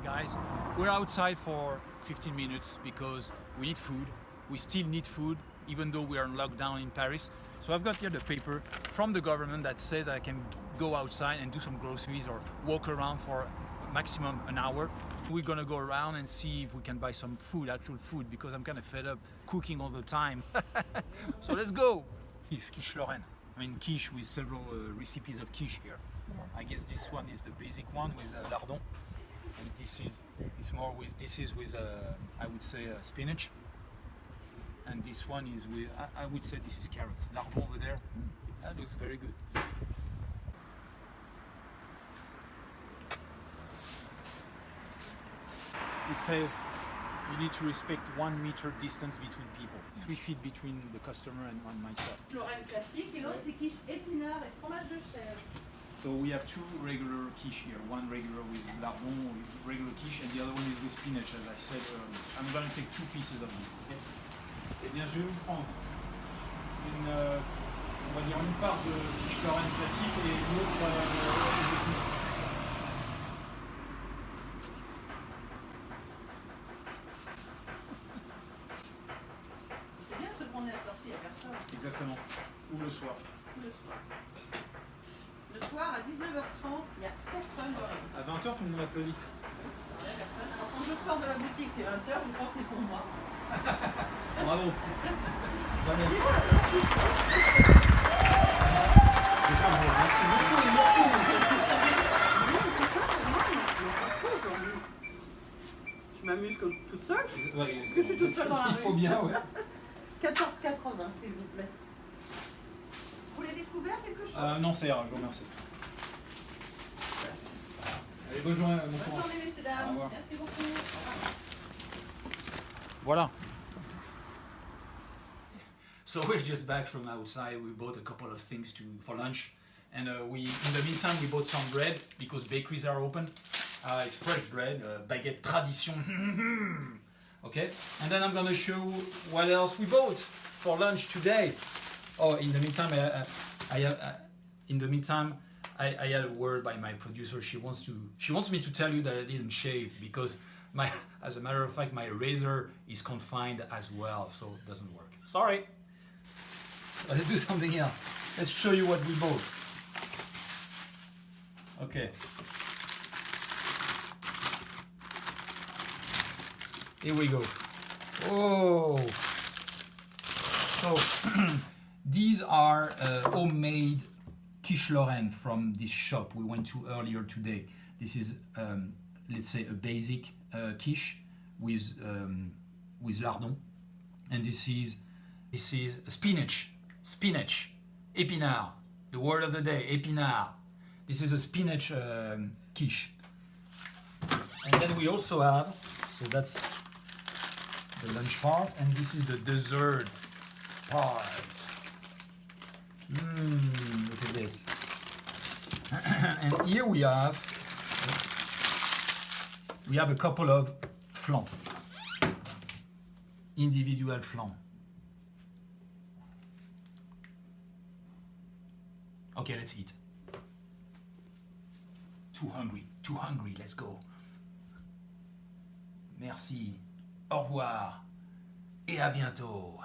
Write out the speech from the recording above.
Guys, we're outside for 15 minutes because we need food. We still need food even though we are in lockdown in Paris. So I've got here the paper from the government that says that I can go outside and do some groceries or walk around for maximum an hour. We're gonna go around and see if we can buy some food, actual food, because I'm kind of fed up cooking all the time. So let's go! Quiche Lorraine. I mean quiche with several recipes of quiche here. I guess this one is the basic one with lardon, and this is with I would say spinach, and this one is with I would say this is carrots. Lardon over there, that looks very good. It says you need to respect 1 meter distance between people, 3 feet between the customer and myself. Lorraine classique et l'autre c'est quiche épinards et fromage de chèvre. So we have 2 regular quiche here, one regular with lardon, regular quiche, and the other one is with spinach, as I said earlier. I'm going to take 2 pieces of this. Okay? Eh bien, je vais vous prendre on va dire une part de quiche Lorraine classique et une autre C'est bien de se prendre à cette heure-ci, il n'y a personne. Exactement. Ou le soir. Le soir. Le soir à 19h30, il n'y a personne. À 20h, tout le monde applaudit. Il n'y a personne. Alors quand je sors de la boutique, c'est 20h, je crois que c'est pour moi. Bravo. Bravo. Merci. Je m'amuse comme toute seule. Ouais, parce que je suis toute seule dans la rue. Il faut bien, ouais. 14,80 s'il vous plaît. Vous voulez découvert quelque chose? Non, c'est rare, je vous remercie. Allez, bonne journée. Bonne journée, messieurs, dames. Merci beaucoup. Voilà. So we're just back from outside. We bought a couple of things for lunch, and in the meantime we bought some bread because bakeries are open. It's fresh bread, baguette tradition. Okay, and then I'm gonna show what else we bought for lunch today. Oh, in the meantime, I had a word by my producer. She wants me to tell you that I didn't shave because as a matter of fact, my razor is confined as well, so it doesn't work. Sorry. Let's do something else. Let's show you what we bought. Okay. Here we go. Oh. So these are homemade quiche Lorraine from this shop we went to earlier today. This is let's say a basic quiche with lardon, and this is spinach, épinard. The word of the day, épinard. This is a spinach quiche, and then we also have, so that's the lunch part, and this is the dessert part. Look at this. And here we have a couple of flans, individual flans. Okay, let's eat. Too hungry, let's go. Merci, au revoir et à bientôt.